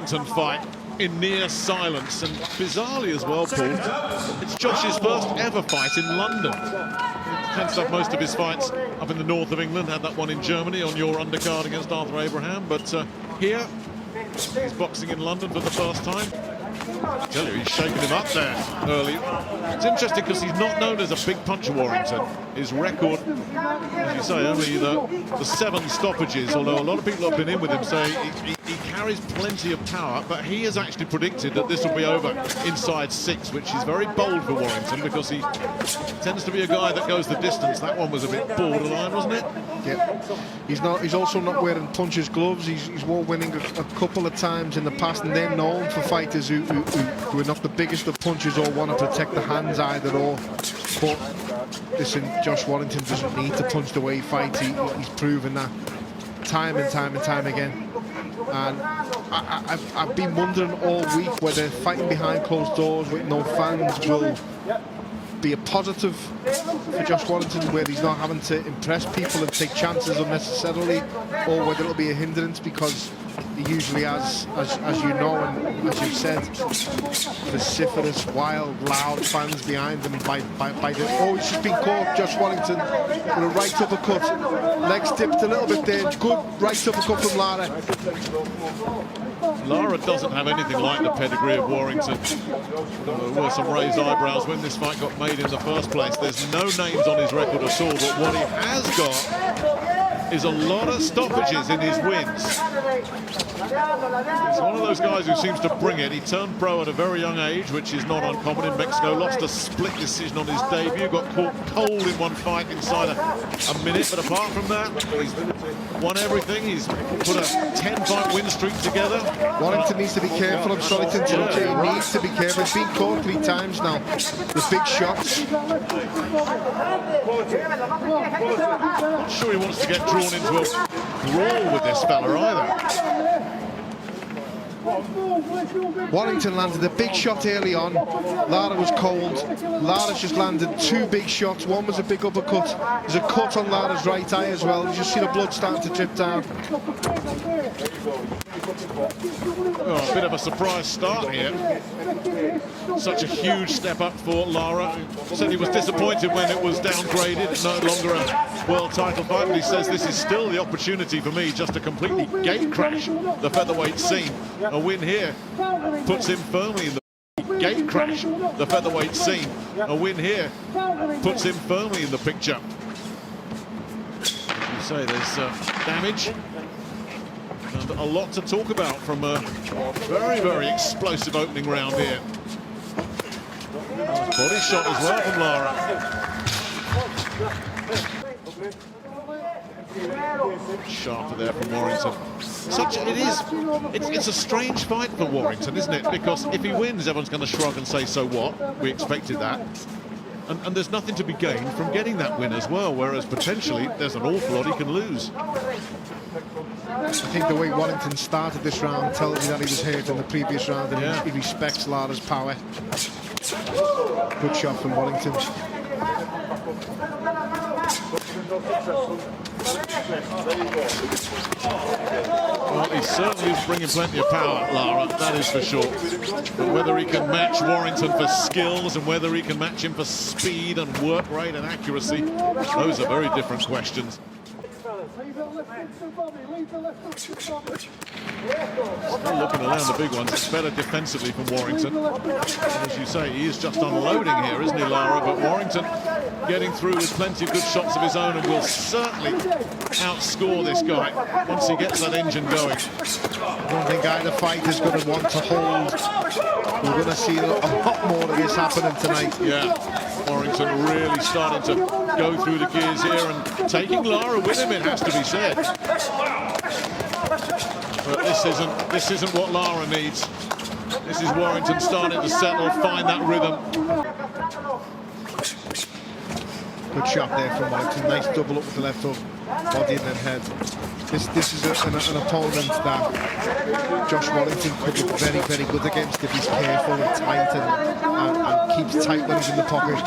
Warrington fight in near silence, and bizarrely as well, Paul, it's Josh's first ever fight in London. He tends to have most of his fights up in the north of England, had that one in Germany on your undercard against Arthur Abraham, but here he's boxing in London for the first time. I tell you, he's shaking him up there early. It's interesting because he's not known as a big puncher, Warrington. His record, as you say, only the 7 stoppages, although a lot of people have been in with him say he carries plenty of power, but he has actually predicted that this will be over inside 6, which is very bold for Warrington because he tends to be a guy that goes the distance. That one was a bit borderline, wasn't it? Yeah. He's also not wearing puncher's gloves. He's won winning a couple of times in the past, and they're known for fighters who are not the biggest of punchers or want to protect the hands either or. But listen, Josh Warrington doesn't need to punch the way he fights. He's proven that time and time again. And I've been wondering all week whether fighting behind closed doors with no fans will be a positive for Josh Warrington, where he's not having to impress people and take chances unnecessarily, or whether it'll be a hindrance because he usually has, as you know and as you've said, vociferous, wild, loud fans behind him. Oh, he's just been caught, Josh Warrington, with a right uppercut. Legs dipped a little bit there. Good right uppercut from Lara. Lara doesn't have anything like the pedigree of Warrington. There were some raised eyebrows when this fight got made in the first place. There's no names on his record at all, but what he has got is a lot of stoppages in his wins. He's one of those guys who seems to bring it. He turned pro at a very young age, which is not uncommon in Mexico. Lost a split decision on his debut, got caught cold in one fight inside a minute, but apart from that, he's won everything. He's put a 10-fight win streak together. Warrington needs to be careful. I'm sorry to interrupt you. He needs to be careful. He's been caught 3 times now with big shots. Not sure he wants to get drawn into a brawl with this fella either. Warrington landed a big shot early on. Lara was cold. Lara's just landed 2 big shots. One was a big uppercut. There's a cut on Lara's right eye as well. You just see the blood starting to drip down. Oh, a bit of a surprise start here. Such a huge step up for Lara. Said he was disappointed when it was downgraded, no longer a world title fight, but he says this is still the opportunity for me just to completely gate crash the featherweight scene. A win here puts him firmly in the gate crash the featherweight scene. A win here puts him firmly in the picture. As you say, there's damage. And a lot to talk about from a very, very explosive opening round here. Body shot as well from Lara. Sharper there from Warrington. It's a strange fight for Warrington, isn't it? Because if he wins, everyone's going to shrug and say, so what? We expected that. And there's nothing to be gained from getting that win as well, whereas potentially there's an awful lot he can lose. I think the way Warrington started this round tells me that he was hurt in the previous round, and he respects Lara's power. Good shot from Warrington. Well, he certainly is bringing plenty of power, Lara, that is for sure. But whether he can match Warrington for skills and whether he can match him for speed and work rate and accuracy, those are very different questions. Still looking around the big ones. It's better defensively from Warrington. And as you say, he is just unloading here, isn't he, Lara? But Warrington getting through with plenty of good shots of his own and will certainly outscore this guy once he gets that engine going. I don't think either fighter's going to want to hold. We're going to see a lot more of this happening tonight. Yeah, Warrington really starting to go through the gears here and taking Lara with him, it has to be said. But this isn't what Lara needs. This is Warrington starting to settle, find that rhythm. Good shot there from Warrington. Nice double up with the left hook. body and then head. This is an opponent that Josh Warrington could look very, very good against if he's careful and tight and keeps tight when he's in the pocket.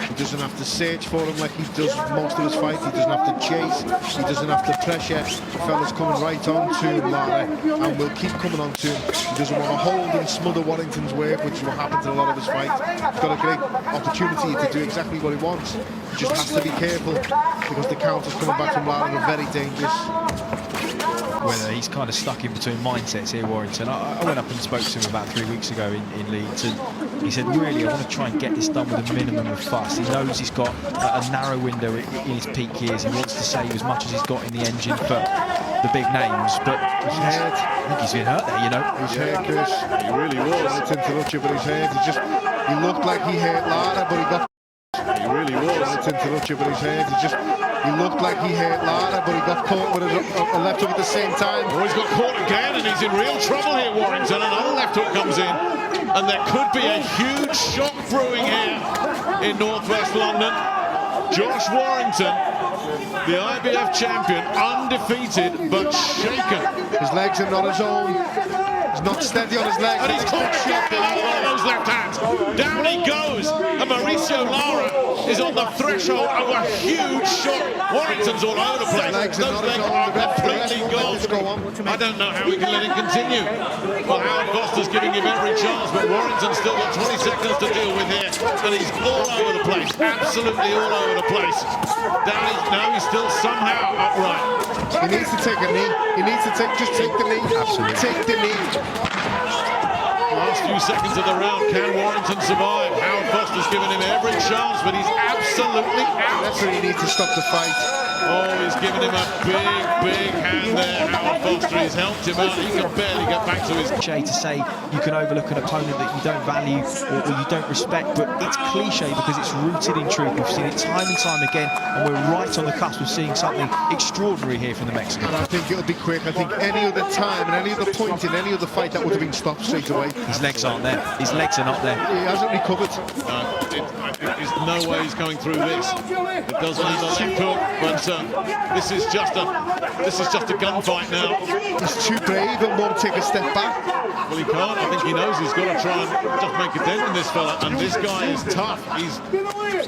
He doesn't have to search for him like he does most of his fight. He doesn't have to chase. He doesn't have to pressure. The fella's coming right on to Lara and will keep coming on to him. He doesn't want to hold and smother Warrington's work, which is what happens in a lot of his fights. He's got a great opportunity to do exactly what he wants. He just has to be careful because the counters coming back from Lara are very dangerous. Whether he's kind of stuck in between mindsets here, Warrington. I went up and spoke to him about 3 weeks ago in Leeds, and he said, really, I want to try and get this done with a minimum of fuss. He knows he's got a narrow window in his peak years. He wants to save as much as he's got in the engine for the big names, but his head. I think he's been hurt there, you know. His hair, Chris. He really was. It's interrupt you, but his head. He looked like he hurt Lara, but he got. He really was. It's interrupt you, but his head. He looked like he hurt Lara, but he got caught with a left hook at the same time. Oh, he's got caught again, and he's in real trouble here, Warrington. Another left hook comes in, and there could be a huge shock brewing here in northwest London. Josh Warrington, the IBF champion, undefeated but shaken. His legs are not his own. He's not steady on his legs. And he's caught again with one of those left hands. Down he goes, and Mauricio Lara is on the threshold of a huge shock. Warrington's all over the place. Those legs are completely gone. I don't know how we can let it continue. Well, Howard Foster's giving him every chance, but Warrington's still got 20 seconds to deal with here, and he's all over the place, absolutely all over the place. Now he's still somehow upright. He needs to take a knee. He needs to just take the knee. Absolutely. Take the knee. Last few seconds of the round, can Warrington survive? Howard Foster's given him every chance, but he's absolutely out. That's where he needs to stop the fight. Oh, he's given him a big hand there, Howard Foster. He's helped him out. He can barely get back to his... Cliche to say you can overlook an opponent that you don't value or you don't respect, but it's cliche because it's rooted in truth. We've seen it time and time again, and we're right on the cusp of seeing something extraordinary here from the Mexican. And I think it'll be quick. I think any other time and any other point in any other fight that would have been stopped straight away. His legs aren't there. His legs are not there. He hasn't recovered. There's no way he's going through this. It does land on left hook, but this is just a gunfight now. He's too brave and won't take a step back. Well, he can't. I think he knows he's got to try and just make a dent in this fella. And this guy is tough. He's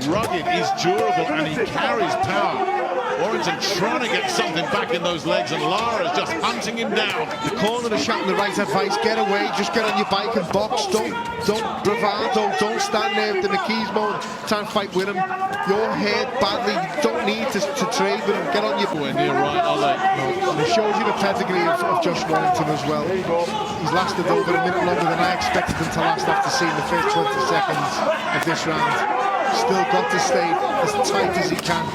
rugged. He's durable, and he carries power. Warrington trying to get something back in those legs, and Lara's just hunting him down. The corner is shouting the right advice. Get away. Just get on your bike and box. Don't bravado. Don't stand there with the McKees mode. Try and fight with him. You're hurt badly. You don't need to trade with him. Get on your... We're near right, are they? No. And it shows you the pedigree of Josh Warrington as well. He's lasted over a minute longer than I expected him to last after seeing the first 20 seconds of this round. Still got to stay as tight as he can.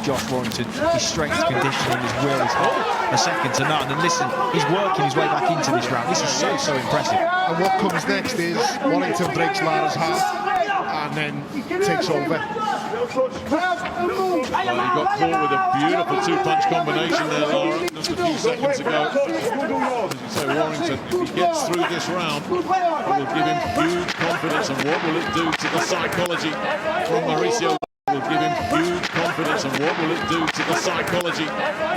Josh Warrington, his strength, conditioning, his will, a second to none. And listen, he's working his way back into this round. This is so impressive. And what comes next is Warrington breaks Lara's heart and then takes over. Well, he got caught with a beautiful two-punch combination there, Lara, just a few seconds ago. As you say, Warrington, if he gets through this round, it will give him huge confidence. And what will it do to the psychology from Mauricio? Will give him huge confidence, and what will it do to the psychology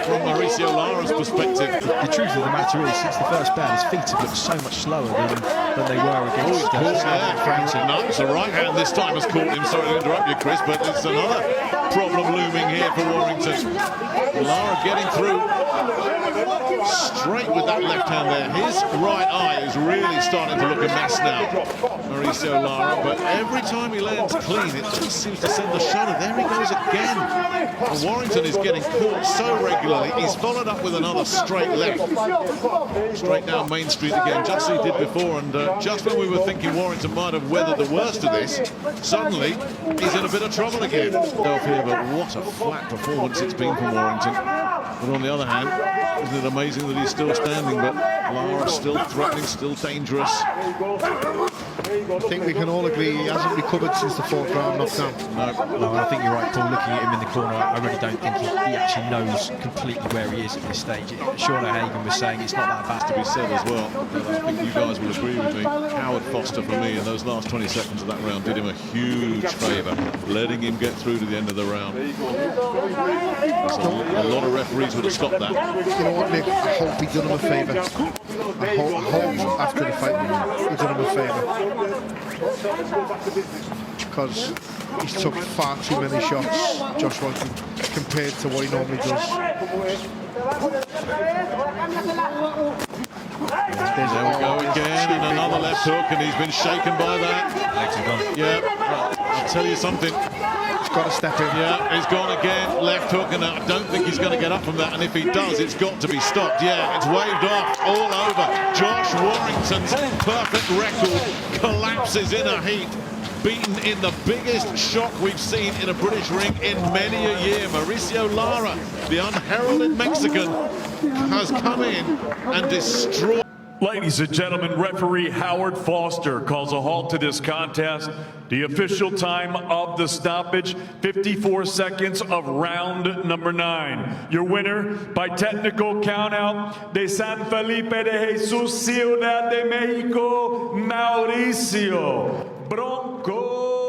from Mauricio Lara's perspective? The truth of the matter is, since the first bout, his feet have looked so much slower than they were against Frampton. No, it's a right hand this time has caught him. Sorry to interrupt you, Chris, but it's another problem looming here for Warrington. Lara getting through straight with that left hand there. His right eye is really starting to look a mess now, Mauricio Lara, but every time he lands clean, it just seems to send the shudder. There he goes again. And Warrington is getting caught so regularly. He's followed up with another straight left. Straight down Main Street again, just as he did before. And just when we were thinking Warrington might have weathered the worst of this, suddenly he's in a bit of trouble again. Here, but what a flat performance it's been from Warrington. But on the other hand, isn't it amazing that he's still standing? But Lara still threatening, still dangerous. I think we can all agree he hasn't recovered since the 4th round knockdown. No, I think you're right, Paul. Looking at him in the corner, I really don't think he actually knows completely where he is at this stage. Sean O'Hagan was saying it's not that fast To be said as well, but I think you guys will agree with me. Howard Foster, for me, in those last 20 seconds of that round, did him a huge favour, letting him get through to the end of the round. A lot of referees would have stopped that. You know what, Nick? I hope he done him a favour. I hope after the fight he done him a favour. Because he's took far too many shots, Josh Warrington, compared to what he normally does. There we go again, and another left hook, and he's been shaken by that. legs are gone. Yeah, well, I'll tell you something. He's got to step in. Yeah, he's gone again, left hook, and I don't think he's going to get up from that. And if he does, it's got to be stopped. Yeah, it's waved off all over. Josh Warrington's perfect record collapses in a heap. Beaten in the biggest shock we've seen in a British ring in many a year. Mauricio Lara, the unheralded Mexican, has come in and destroyed. Ladies and gentlemen, referee Howard Foster calls a halt to this contest. The official time of the stoppage, 54 seconds of round number 9. Your winner by technical countout de San Felipe de Jesus, Ciudad de Mexico, Mauricio Bronco